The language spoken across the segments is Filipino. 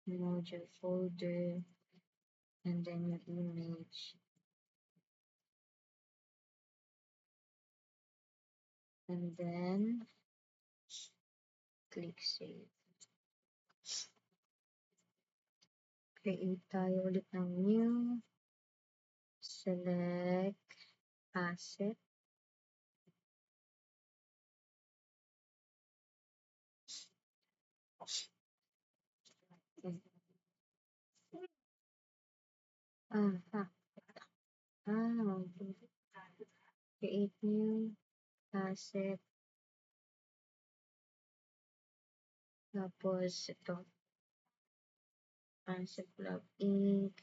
module folder, and then your image. And then click save. Create tayo ulit ng new. Select asset. Create new asset. Tapos ito. Asset log inc.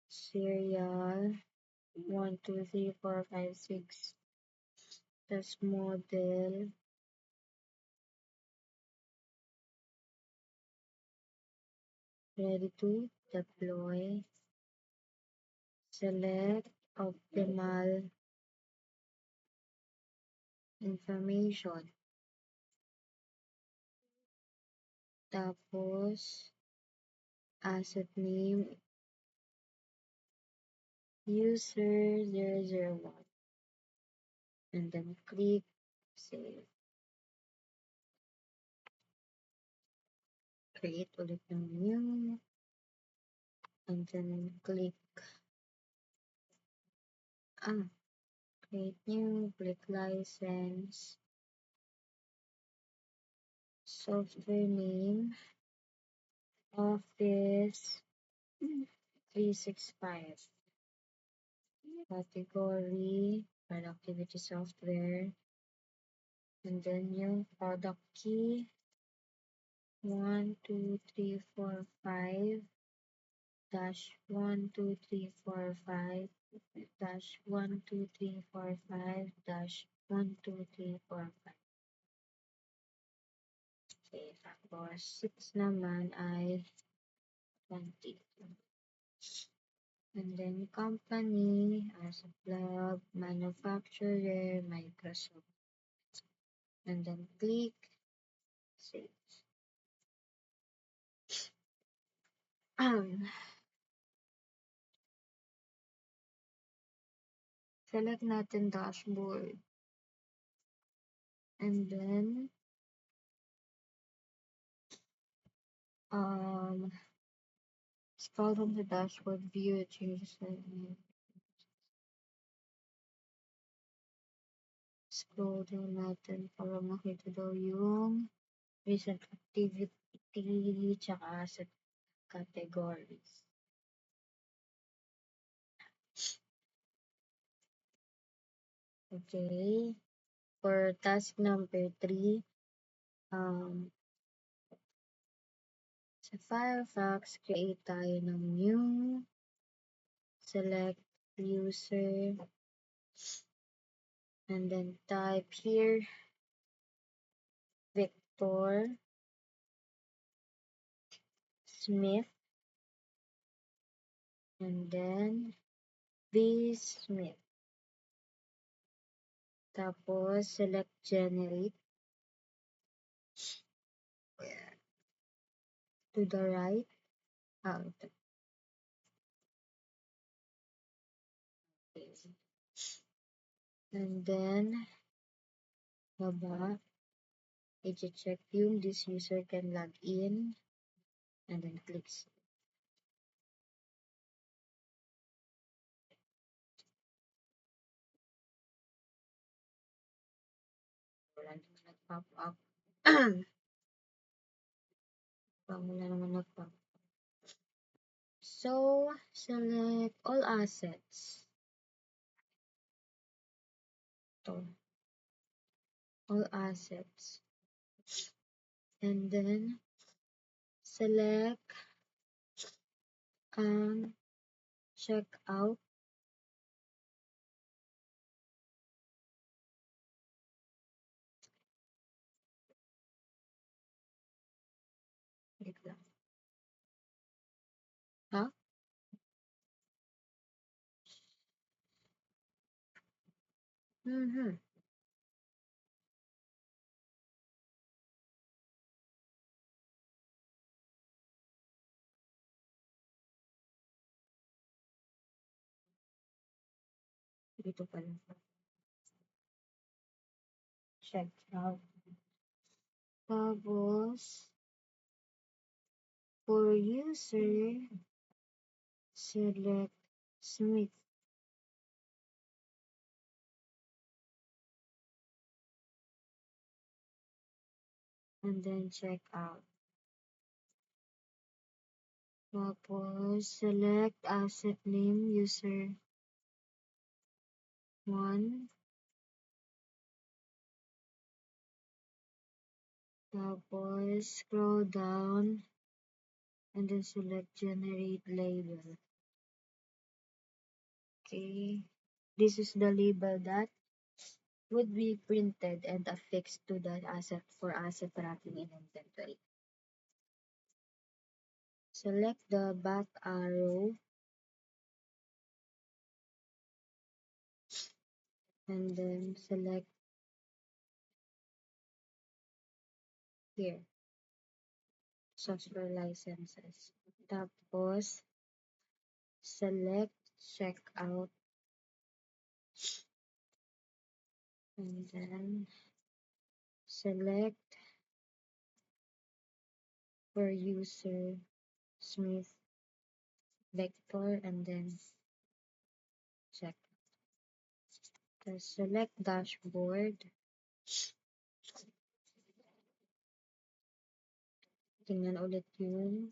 Serial 1, 2, 3, 4, 5, 6. Test model. Ready to deploy. Select optimal information. Tapos, asset name, user 001. And then click save. Create ulit ng new. And then click create new, click license. Software name, Office 365. Category, productivity software. And then yung product key, 1, 2, 3, 4, 5, dash 1, 2, 3, 4, 5, dash 1, 2, 3, 4, 5, dash 1, 2, 3, 4, 5. Okay, tapos 6 naman ay 20. And then company, as a blog, manufacturer, Microsoft. And then click save. Select natin dashboard. And then scroll from the dashboard view, changes. Scroll down natin para makita daw yung recent activity tsaka asset categories. Okay. For task number 3, sa Firefox, create tayo ng new. Select user. And then type here Victor Smith. And then B. Smith. Tapos select generate. To the right. Ito. And then baba. I-check yung this user can log in. And then click save. Wala naman nag-pop up. Wala naman nag-pop up. So, select all assets. Ito. All assets. And then, select checkout. Wait lang. Ha? Dito pala. Check out. Tapos, for user, select Smith. And then check out. Tapos, select asset name user 1. Tapos, scroll down and then select generate label. Okay. This is the label that would be printed and affixed to the asset for asset tracking in inventory. Select the back arrow and then select here, software licenses. Tapos, select checkout and then select for user Smith vector and then check. Tapos select dashboard. Tingnan ulit yung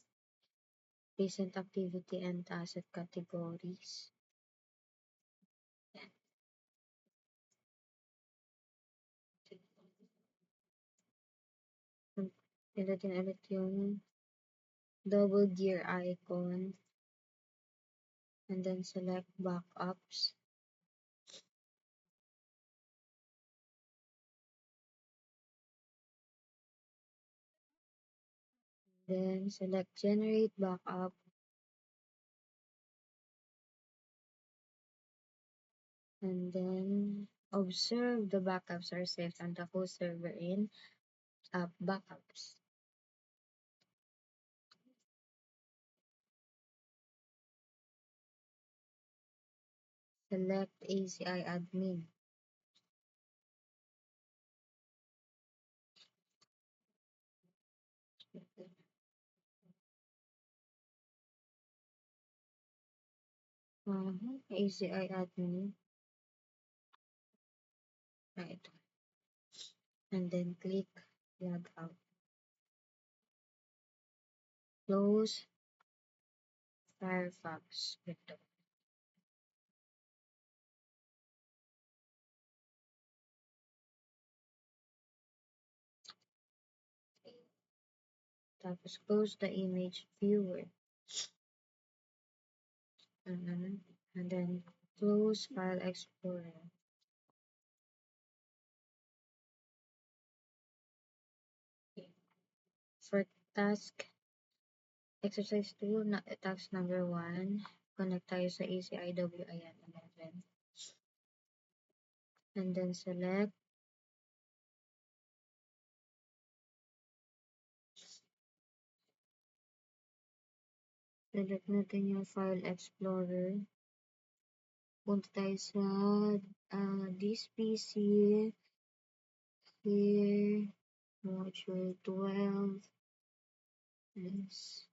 recent activity and asset categories. Pindutin ulit yung double gear icon and then select backups. Then select generate backup and then observe the backups are saved on the host server in app backups. Select ACI admin. ACI admin. Right. And then click log out. Close Firefox window. Tapos close the image viewer. And then close File Explorer. For task exercise 2, task number 1, connect tayo sa ACIWIN 11. And then select natin yung File Explorer. Punta tayo sa this PC, here, module 12. Yes.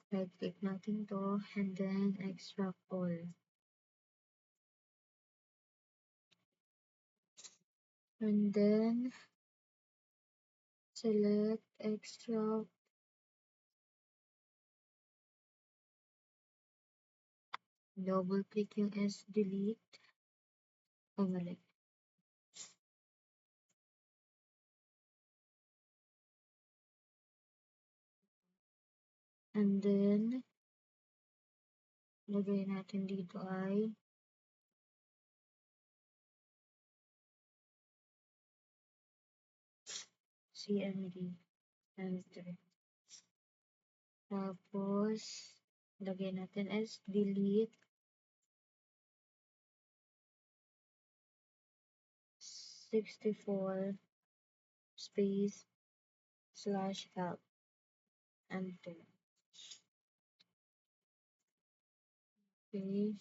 Right click natin to and then extract all. And then select extract. Double click yung S-delete. Mali. And then, lagay natin dito ay CMD. Enter. Tapos, lagay natin as delete 64 space /help. Enter. Okay.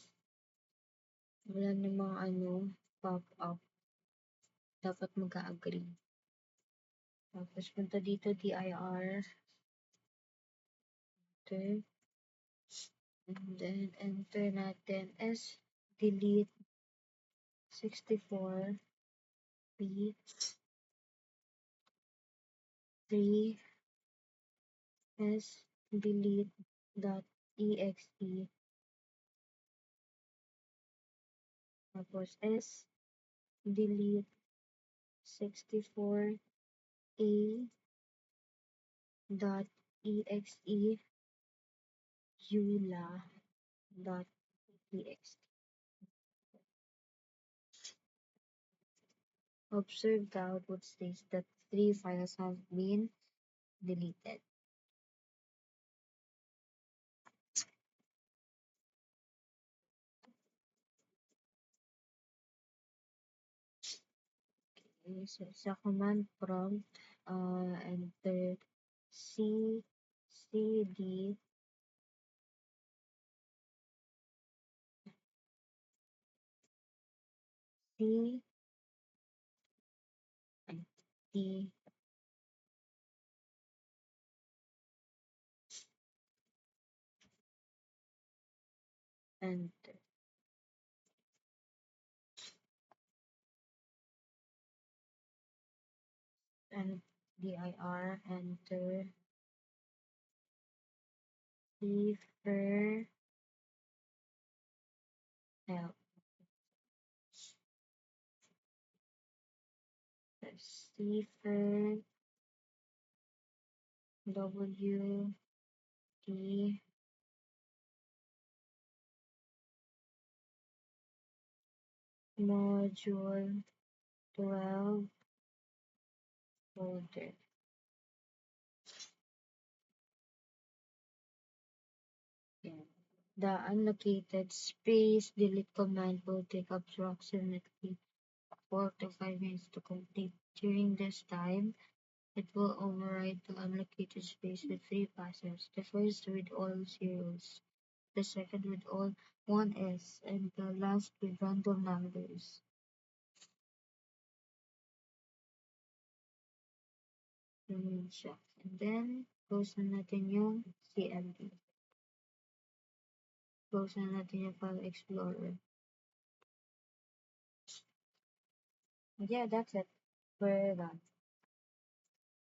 wala namang pop-up. Dapat mag-agree. Tapos punta dito, dir, enter, and then enter natin s delete 64 p 3 s delete .exe, tapos s delete 64 a .exe eula.txt. Observe the output states that 3 files have been deleted. Okay, so sa command prompt, enter cd c d enter, and dir enter cipher help, cipher w d module 12 folder. Yeah. The unlocated space delete command will take approximately 4 to 5 minutes to complete. During this time, it will override the unlocated space with 3 passes. The first with all zeros, the second with all 1s, and the last with random numbers. Siya. And then, close na natin yung CMD. Close na natin yung File Explorer. Yeah, that's it. We're done.